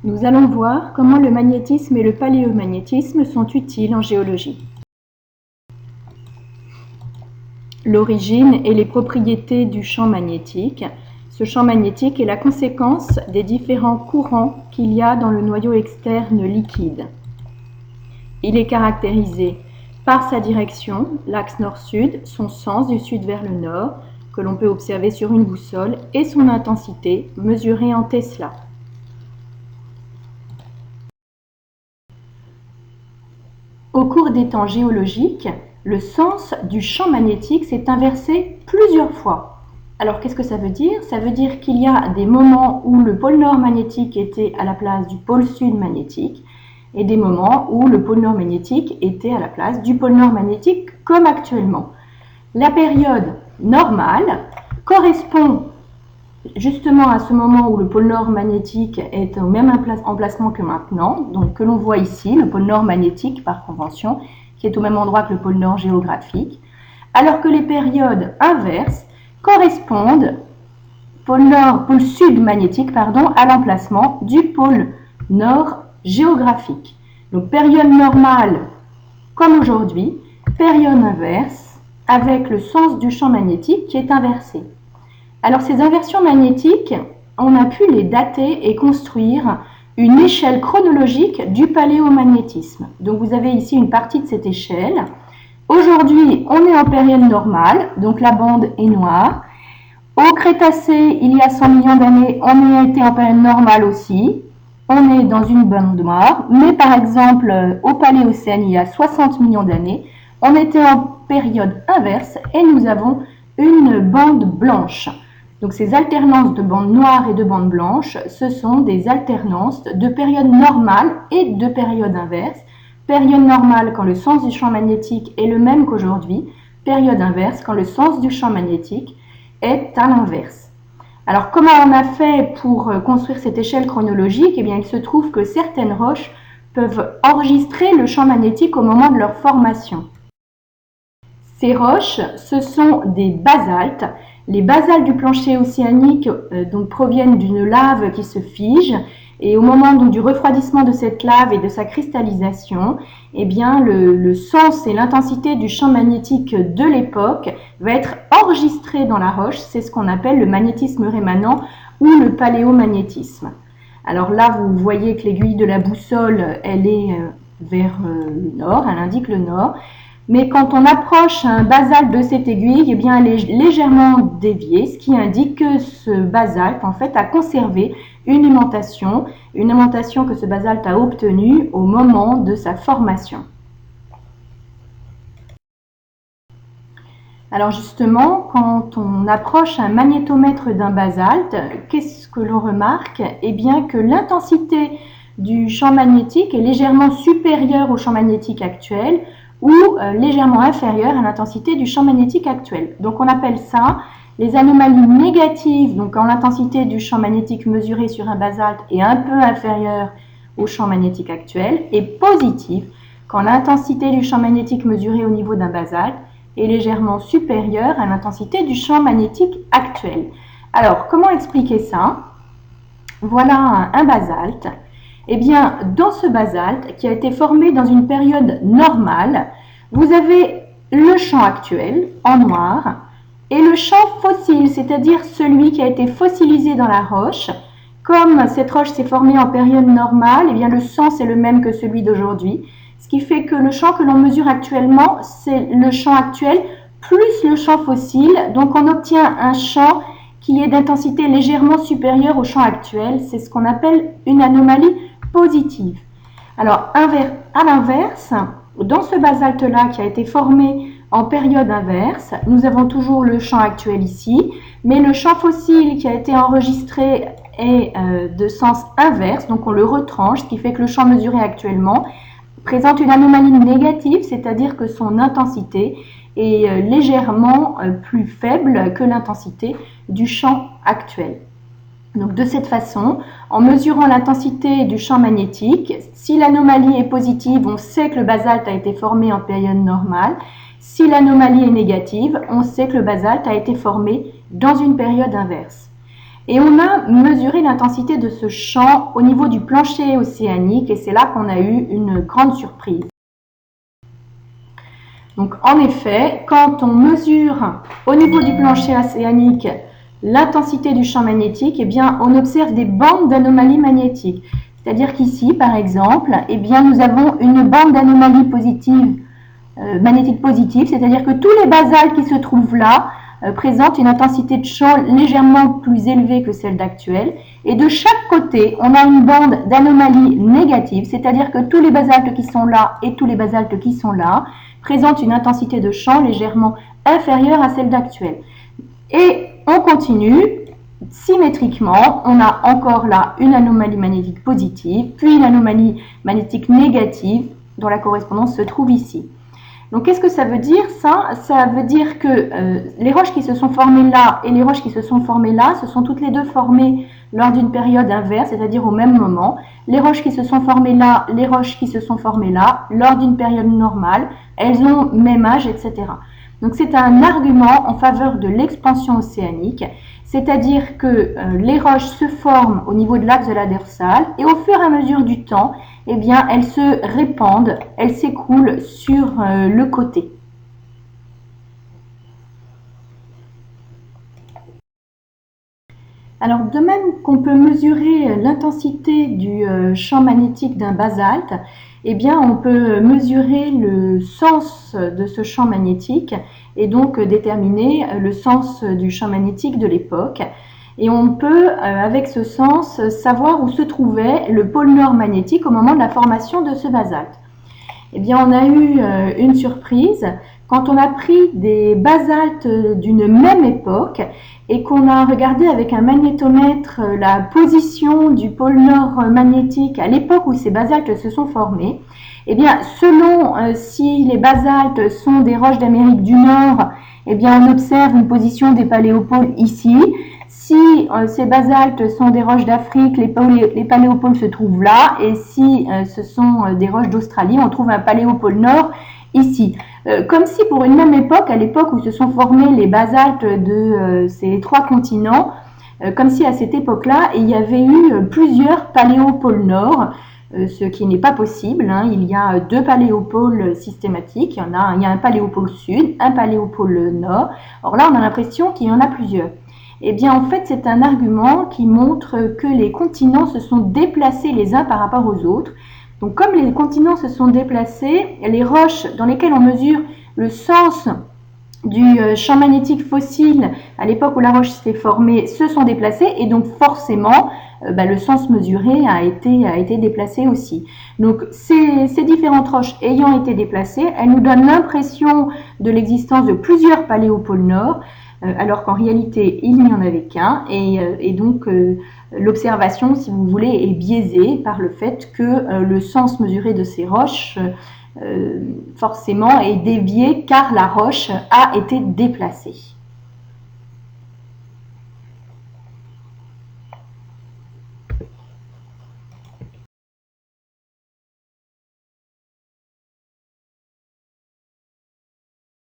Nous allons voir comment le magnétisme et le paléomagnétisme sont utiles en géologie. L'origine et les propriétés du champ magnétique. Ce champ magnétique est la conséquence des différents courants qu'il y a dans le noyau externe liquide. Il est caractérisé par sa direction, l'axe nord-sud, son sens du sud vers le nord, que l'on peut observer sur une boussole, et son intensité, mesurée en Tesla. Au cours des temps géologiques, le sens du champ magnétique s'est inversé plusieurs fois. Alors qu'est-ce que ça veut dire? Ça veut dire qu'il y a des moments où le pôle nord magnétique était à la place du pôle sud magnétique et des moments où le pôle nord magnétique était à la place du pôle nord magnétique comme actuellement. La période normale correspond justement à ce moment où le pôle nord magnétique est au même emplacement que maintenant, donc que l'on voit ici, le pôle nord magnétique par convention, qui est au même endroit que le pôle nord géographique, alors que les périodes inverses correspondent pôle sud magnétique, à l'emplacement du pôle nord géographique. Donc période normale comme aujourd'hui, période inverse avec le sens du champ magnétique qui est inversé. Alors ces inversions magnétiques, on a pu les dater et construire une échelle chronologique du paléomagnétisme. Donc vous avez ici une partie de cette échelle. Aujourd'hui, on est en période normale, donc la bande est noire. Au Crétacé, il y a 100 millions d'années, on a été en période normale aussi. On est dans une bande noire, mais par exemple, au Paléocène, il y a 60 millions d'années, on était en période inverse et nous avons une bande blanche. Donc ces alternances de bandes noires et de bandes blanches, ce sont des alternances de période normale et de période inverse. Période normale quand le sens du champ magnétique est le même qu'aujourd'hui, période inverse quand le sens du champ magnétique est à l'inverse. Alors comment on a fait pour construire cette échelle chronologique? Eh bien, il se trouve que certaines roches peuvent enregistrer le champ magnétique au moment de leur formation. Ces roches, ce sont des basaltes. Les basaltes du plancher océanique proviennent d'une lave qui se fige et au moment du refroidissement de cette lave et de sa cristallisation, eh bien, le sens et l'intensité du champ magnétique de l'époque va être enregistré dans la roche. C'est ce qu'on appelle le magnétisme rémanent ou le paléomagnétisme. Alors là, vous voyez que l'aiguille de la boussole, elle est vers le nord, elle indique le nord. Mais quand on approche un basalte de cette aiguille, eh bien, elle est légèrement déviée, ce qui indique que ce basalte en fait, a conservé une aimantation que ce basalte a obtenue au moment de sa formation. Alors justement, quand on approche un magnétomètre d'un basalte, qu'est-ce que l'on remarque? Eh bien que l'intensité du champ magnétique est légèrement supérieure au champ magnétique actuel, ou légèrement inférieure à l'intensité du champ magnétique actuel. Donc on appelle ça les anomalies négatives, donc quand l'intensité du champ magnétique mesuré sur un basalte est un peu inférieure au champ magnétique actuel, et positives quand l'intensité du champ magnétique mesuré au niveau d'un basalte est légèrement supérieure à l'intensité du champ magnétique actuel. Alors comment expliquer ça? Voilà un basalte. Eh bien, dans ce basalte, qui a été formé dans une période normale, vous avez le champ actuel, en noir, et le champ fossile, c'est-à-dire celui qui a été fossilisé dans la roche. Comme cette roche s'est formée en période normale, eh bien, le sens est le même que celui d'aujourd'hui, ce qui fait que le champ que l'on mesure actuellement, c'est le champ actuel plus le champ fossile. Donc, on obtient un champ qui est d'intensité légèrement supérieure au champ actuel. C'est ce qu'on appelle une anomalie positive. Alors, à l'inverse, dans ce basalte-là qui a été formé en période inverse, nous avons toujours le champ actuel ici, mais le champ fossile qui a été enregistré est de sens inverse, donc on le retranche, ce qui fait que le champ mesuré actuellement présente une anomalie négative, c'est-à-dire que son intensité est légèrement plus faible que l'intensité du champ actuel. Donc de cette façon, en mesurant l'intensité du champ magnétique, si l'anomalie est positive, on sait que le basalte a été formé en période normale. Si l'anomalie est négative, on sait que le basalte a été formé dans une période inverse. Et on a mesuré l'intensité de ce champ au niveau du plancher océanique et c'est là qu'on a eu une grande surprise. Donc en effet, quand on mesure au niveau du plancher océanique l'intensité du champ magnétique, eh bien, on observe des bandes d'anomalies magnétiques. C'est-à-dire qu'ici, par exemple, eh bien, nous avons une bande d'anomalies positives, magnétiques positives, c'est-à-dire que tous les basaltes qui se trouvent là présentent une intensité de champ légèrement plus élevée que celle d'actuelle. Et de chaque côté, on a une bande d'anomalies négatives, c'est-à-dire que tous les basaltes qui sont là et tous les basaltes qui sont là présentent une intensité de champ légèrement inférieure à celle d'actuelle. Et on continue, symétriquement, on a encore là une anomalie magnétique positive, puis une anomalie magnétique négative dont la correspondance se trouve ici. Donc qu'est-ce que ça veut dire ça? Ça veut dire que les roches qui se sont formées là et les roches qui se sont formées là, se sont toutes les deux formées lors d'une période inverse, c'est-à-dire au même moment. Les roches qui se sont formées là, les roches qui se sont formées là, lors d'une période normale, elles ont même âge, etc. Donc c'est un argument en faveur de l'expansion océanique, c'est-à-dire que les roches se forment au niveau de l'axe de la dorsale et au fur et à mesure du temps, eh bien, elles se répandent, elles s'écroulent sur le côté. Alors, de même qu'on peut mesurer l'intensité du champ magnétique d'un basalte, eh bien, on peut mesurer le sens de ce champ magnétique et donc déterminer le sens du champ magnétique de l'époque. Et on peut, avec ce sens, savoir où se trouvait le pôle nord magnétique au moment de la formation de ce basalte. Eh bien, on a eu une surprise quand on a pris des basaltes d'une même époque et qu'on a regardé avec un magnétomètre la position du pôle nord magnétique à l'époque où ces basaltes se sont formés. Eh bien, selon si les basaltes sont des roches d'Amérique du Nord, eh bien, on observe une position des paléopôles ici. Si ces basaltes sont des roches d'Afrique, les paléopôles se trouvent là. Et si ce sont des roches d'Australie, on trouve un paléopôle nord ici. Comme si pour une même époque, à l'époque où se sont formés les basaltes de ces trois continents, comme si à cette époque-là, il y avait eu plusieurs paléopôles nord, ce qui n'est pas possible. Hein. Il y a deux paléopôles systématiques. Il y a un paléopôle sud, un paléopôle nord. Or là, on a l'impression qu'il y en a plusieurs. Eh bien, en fait, c'est un argument qui montre que les continents se sont déplacés les uns par rapport aux autres. Donc, comme les continents se sont déplacés, les roches dans lesquelles on mesure le sens du champ magnétique fossile à l'époque où la roche s'est formée se sont déplacées et donc forcément le sens mesuré a été déplacé aussi. Donc ces différentes roches ayant été déplacées, elles nous donnent l'impression de l'existence de plusieurs paléopôles nord alors qu'en réalité il n'y en avait qu'un et donc l'observation, si vous voulez, est biaisée par le fait que le sens mesuré de ces roches forcément est dévié car la roche a été déplacée.